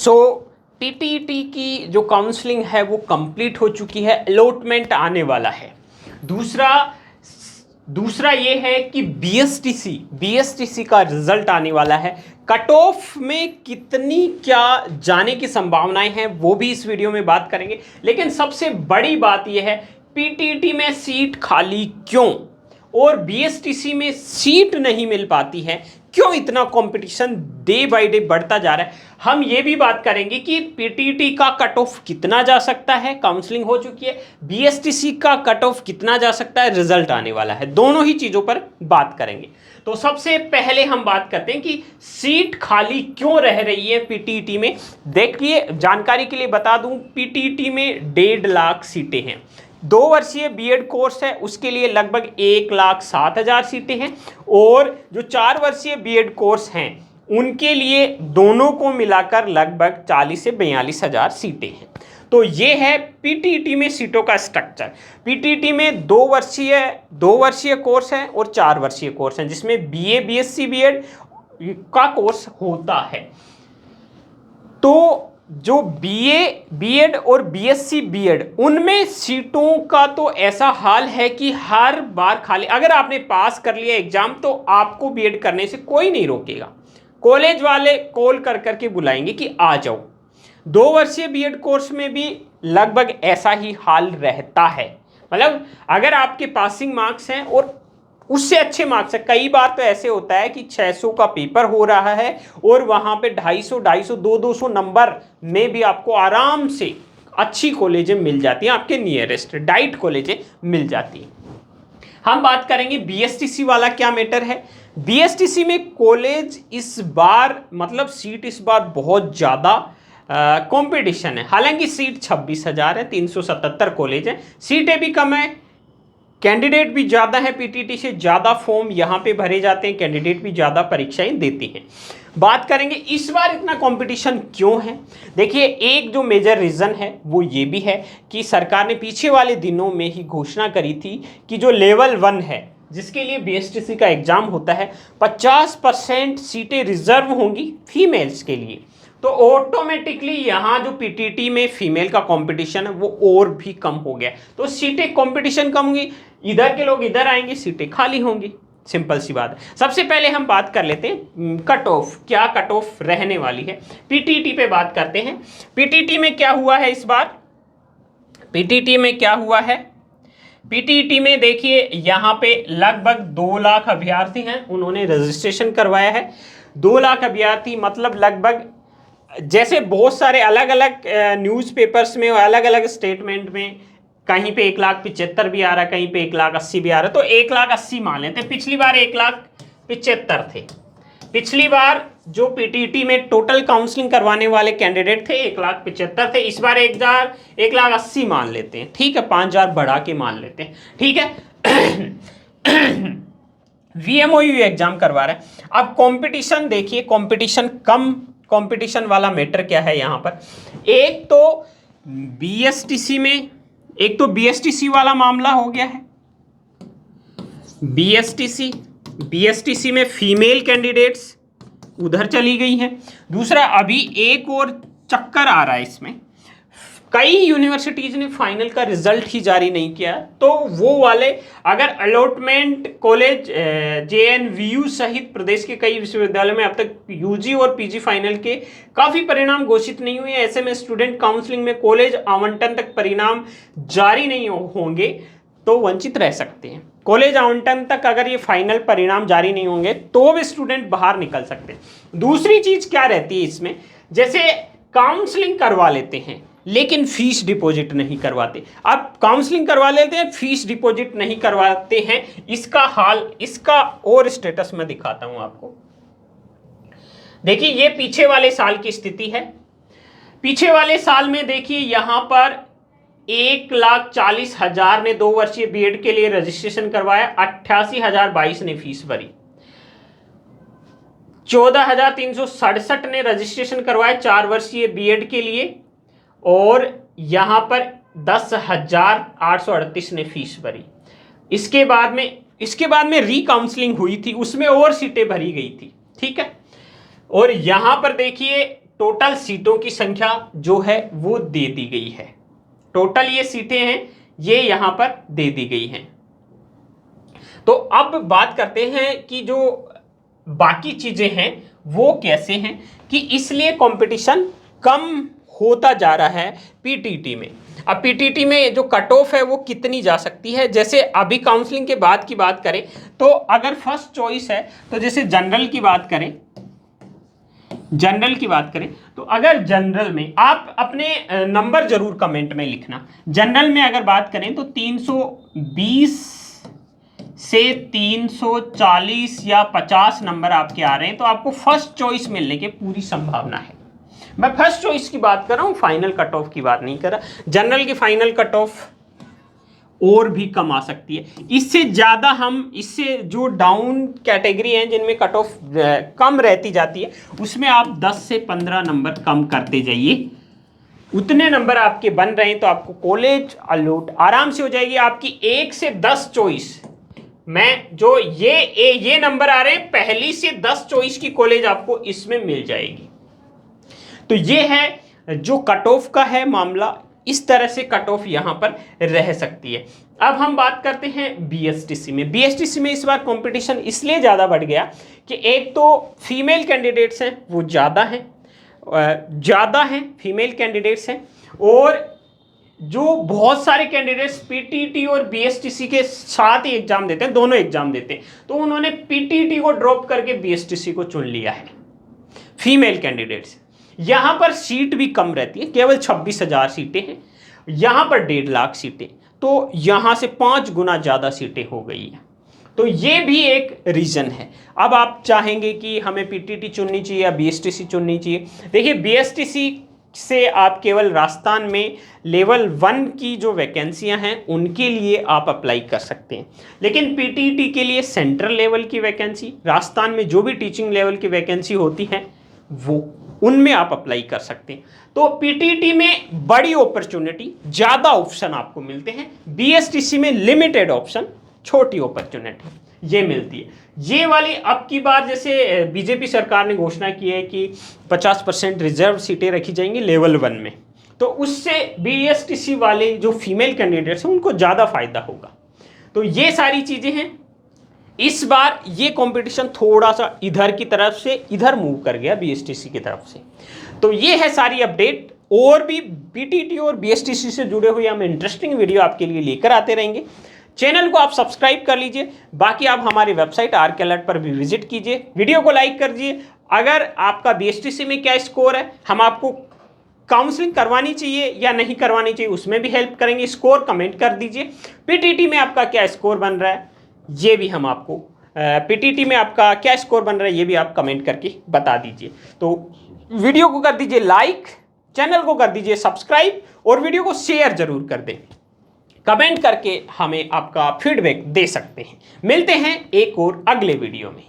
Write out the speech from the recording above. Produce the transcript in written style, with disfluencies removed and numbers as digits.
सो PTET की जो counselling है वो कंप्लीट हो चुकी है, अलॉटमेंट आने वाला है। दूसरा ये है कि बीएसटीसी का रिजल्ट आने वाला है। कट ऑफ में कितनी क्या जाने की संभावनाएं हैं वो भी इस वीडियो में बात करेंगे। लेकिन सबसे बड़ी बात यह है पीटीईटी में सीट खाली क्यों और बीएसटीसी में सीट नहीं मिल पाती है, क्यों इतना कंपटीशन डे बाय डे बढ़ता जा रहा है। हम ये भी बात करेंगे कि पीटीईटी का कट ऑफ कितना जा सकता है, काउंसलिंग हो चुकी है, बीएसटीसी का कट ऑफ कितना जा सकता है, रिजल्ट आने वाला है। दोनों ही चीजों पर बात करेंगे। तो सबसे पहले हम बात करते हैं कि सीट खाली क्यों रह रही है पीटीईटी में। देखिए, जानकारी के लिए बता दूं, पीटीईटी में 1.5 लाख सीटें हैं। 2 वर्षीय बीएड कोर्स है उसके लिए लगभग 1,07,000 सीटें हैं, और जो 4 वर्षीय बीएड कोर्स हैं उनके लिए दोनों को मिलाकर लगभग 40 से 42,000 सीटें हैं। तो ये है पीटीईटी में सीटों का स्ट्रक्चर। पीटीईटी में 2 वर्षीय कोर्स है और 4 वर्षीय कोर्स हैं, जिसमें बीए, बीएससी, बीएड का कोर्स होता है। तो जो बीए, बीएड और बीएससी, बीएड उनमें सीटों का तो ऐसा हाल है कि हर बार खाली। अगर आपने पास कर लिया एग्जाम तो आपको बीएड करने से कोई नहीं रोकेगा। कॉलेज वाले कॉल कर करके बुलाएंगे कि आ जाओ। 2 वर्षीय बीएड कोर्स में भी लगभग ऐसा ही हाल रहता है। मतलब अगर आपके पासिंग मार्क्स हैं और उससे अच्छे मार्क्स है, कई बार तो ऐसे होता है कि 600 का पेपर हो रहा है और वहां पे 250, 200 नंबर में भी आपको आराम से अच्छी कॉलेजें मिल जाती हैं, आपके नियरेस्ट डाइट कॉलेजें मिल जाती हैं। हम बात करेंगे बीएसटीसी वाला क्या मैटर है। बीएसटीसी में कॉलेज इस बार, मतलब सीट इस बार बहुत ज्यादा कंपटीशन है। हालांकि सीट 26,000 है, 377 कॉलेज है, सीटें भी कम है, कैंडिडेट भी ज़्यादा है। पीटीईटी से ज़्यादा फॉर्म यहाँ पे भरे जाते हैं, कैंडिडेट भी ज़्यादा परीक्षाएं देते हैं। बात करेंगे इस बार इतना कंपटीशन क्यों है। देखिए, एक जो मेजर रीज़न है वो ये भी है कि सरकार ने पीछे वाले दिनों में ही घोषणा करी थी कि जो लेवल 1 है, जिसके लिए बीएसटीसी का एग्जाम होता है, 50% सीटें रिजर्व होंगी फीमेल्स के लिए। तो ऑटोमेटिकली यहाँ जो पीटीईटी में फीमेल का कंपटीशन है वो और भी कम हो गया। तो सीटें, कंपटीशन कम होंगी, इधर के लोग इधर आएंगे, सीटें खाली होंगी। सिंपल सी बात है। सबसे पहले हम बात कर लेते हैं कट ऑफ, क्या कट ऑफ रहने वाली है। पीटीईटी पे बात करते हैं। पीटीईटी में क्या हुआ है इस बार, पीटीईटी में क्या हुआ है। पीटीईटी में देखिए यहाँ पे लगभग 2 लाख अभ्यर्थी हैं, उन्होंने रजिस्ट्रेशन करवाया है। 2 लाख अभ्यर्थी मतलब लगभग, जैसे बहुत सारे अलग अलग न्यूज़पेपर्स में और अलग अलग स्टेटमेंट में कहीं पे 1,75,000 भी आ रहा है, कहीं पे 1,80,000 भी आ रहा है। तो 1,80,000 मान लेते हैं। पिछली बार 1,75,000 थे। पिछली बार जो पीटीईटी में टोटल काउंसलिंग करवाने वाले कैंडिडेट थे 1,75,000 थे। इस बार 1,80,000 मान लेते हैं, ठीक है, 5,000 बढ़ा के मान लेते हैं, ठीक है। वीएमओयू एग्जाम करवा रहा है। अब कंपटीशन देखिए, कंपटीशन कम, कंपटीशन वाला मैटर क्या है यहाँ पर। एक तो बीएसटीसी वाला मामला हो गया है। बीएसटीसी में फीमेल कैंडिडेट्स उधर चली गई हैं। दूसरा, अभी एक और चक्कर आ रहा है इसमें, कई यूनिवर्सिटीज ने फाइनल का रिजल्ट ही जारी नहीं किया। तो वो वाले, अगर अलॉटमेंट कॉलेज जेएनवीयू सहित प्रदेश के कई विश्वविद्यालयों में अब तक यूजी और पीजी फाइनल के काफ़ी परिणाम घोषित नहीं हुए, ऐसे में स्टूडेंट काउंसलिंग में कॉलेज आवंटन तक परिणाम जारी नहीं होंगे तो वंचित रह सकते हैं। कॉलेज आवंटन तक अगर ये फाइनल परिणाम जारी नहीं होंगे तो भी स्टूडेंट बाहर निकल सकते हैं। दूसरी चीज़ क्या रहती है इसमें, जैसे काउंसलिंग करवा लेते हैं लेकिन फीस डिपॉजिट नहीं करवाते। अब काउंसलिंग करवा लेते हैं, फीस डिपॉजिट नहीं करवाते हैं, इसका हाल, इसका और स्टेटस मैं दिखाता हूं आपको। देखिए, ये पीछे वाले साल की स्थिति है। पीछे वाले साल में देखिए यहां पर 1,40,000 ने 2 वर्षीय बीएड के लिए रजिस्ट्रेशन करवाया, 88,022 ने फीस भरी। 14,367 ने रजिस्ट्रेशन करवाया 4 वर्षीय बीएड के लिए, और यहां पर 10,838 ने फीस भरी। इसके बाद में रीकाउंसलिंग हुई थी, उसमें और सीटें भरी गई थी, ठीक है। और यहां पर देखिए टोटल सीटों की संख्या जो है वो दे दी गई है। टोटल ये सीटें हैं, ये यहां पर दे दी गई हैं। तो अब बात करते हैं कि जो बाकी चीजें हैं वो कैसे हैं, कि इसलिए कंपटीशन कम होता जा रहा है पीटीटी में। अब पीटीटी में जो कट ऑफ है वो कितनी जा सकती है, जैसे अभी काउंसलिंग के बाद की बात करें तो अगर फर्स्ट चॉइस है तो जैसे जनरल की बात करें तो अगर जनरल में आप अपने नंबर जरूर कमेंट में लिखना। जनरल में अगर बात करें तो 320 से 340 या 50 नंबर आपके आ रहे हैं, तो आपको फर्स्ट चॉइस मिलने की पूरी संभावना है। मैं फर्स्ट चॉइस की बात कर रहा हूं, फाइनल कट ऑफ की बात नहीं कर रहा। जनरल की फाइनल कट ऑफ और भी कम आ सकती है, इससे ज़्यादा हम, इससे जो डाउन कैटेगरी हैं जिनमें कट ऑफ कम रहती जाती है, उसमें आप 10 से 15 नंबर कम करते जाइए। उतने नंबर आपके बन रहे हैं तो आपको कॉलेज अलॉट आराम से हो जाएगी। आपकी 1 से 10 चॉइस में जो ये नंबर आ रहे हैं, पहली से 10 चॉइस की कॉलेज आपको इसमें मिल जाएगी। तो ये है जो कट ऑफ का है मामला, इस तरह से कट ऑफ यहां पर रह सकती है। अब हम बात करते हैं बीएसटीसी में। बीएसटीसी में इस बार कंपटीशन इसलिए ज़्यादा बढ़ गया कि एक तो फीमेल कैंडिडेट्स हैं वो ज़्यादा हैं फीमेल कैंडिडेट्स हैं, और जो बहुत सारे कैंडिडेट्स पीटीटी और बीएसटीसी के साथ ही एग्जाम देते हैं, दोनों एग्जाम देते हैं, तो उन्होंने पीटीटी को ड्रॉप करके बीएसटीसी को चुन लिया है फीमेल कैंडिडेट्स। यहां पर सीट भी कम रहती है, केवल 26,000 सीटें हैं, यहां पर 1.5 लाख सीटें, तो यहां से 5 गुना ज्यादा सीटें हो गई हैं। तो ये भी एक रीजन है। अब आप चाहेंगे कि हमें पीटीटी चुननी चाहिए या बीएसटीसी चुननी चाहिए। देखिए, बीएसटीसी से आप केवल राजस्थान में लेवल 1 की जो वैकेंसियां हैं उनके लिए आप अप्लाई कर सकते हैं, लेकिन पीटीटी के लिए सेंट्रल लेवल की वैकेंसी, राजस्थान में जो भी टीचिंग लेवल की वैकेंसी होती है वो उनमें आप अप्लाई कर सकते हैं। तो पीटीटी में बड़ी अपॉर्चुनिटी, ज़्यादा ऑप्शन आपको मिलते हैं, बीएसटीसी में लिमिटेड ऑप्शन, छोटी अपॉर्चुनिटी ये मिलती है। ये वाली अब की बार जैसे बीजेपी सरकार ने घोषणा की है कि 50% रिजर्व सीटें रखी जाएंगी लेवल 1 में, तो उससे बीएसटीसी वाले जो फीमेल कैंडिडेट्स हैं उनको ज़्यादा फायदा होगा। तो ये सारी चीज़ें हैं। इस बार ये कंपटीशन थोड़ा सा इधर की तरफ से इधर मूव कर गया बीएसटीसी की तरफ से। तो ये है सारी अपडेट, और भी पीटीटी और बीएसटीसी से जुड़े हुए हम इंटरेस्टिंग वीडियो आपके लिए लेकर आते रहेंगे। चैनल को आप सब्सक्राइब कर लीजिए, बाकी आप हमारी वेबसाइट आरके अलर्ट पर भी विजिट कीजिए, वीडियो को लाइक कर दीजिए। अगर आपका बीएसटीसी में क्या स्कोर है, हम आपको काउंसलिंग करवानी चाहिए या नहीं करवानी चाहिए उसमें भी हेल्प करेंगे, स्कोर कमेंट कर दीजिए। पीटीटी में आपका क्या स्कोर बन रहा है ये भी हम आपको, पीटीटी में आपका क्या स्कोर बन रहा है ये भी आप कमेंट करके बता दीजिए। तो वीडियो को कर दीजिए लाइक, चैनल को कर दीजिए सब्सक्राइब, और वीडियो को शेयर जरूर कर दें। कमेंट करके हमें आपका फीडबैक दे सकते हैं। मिलते हैं एक और अगले वीडियो में।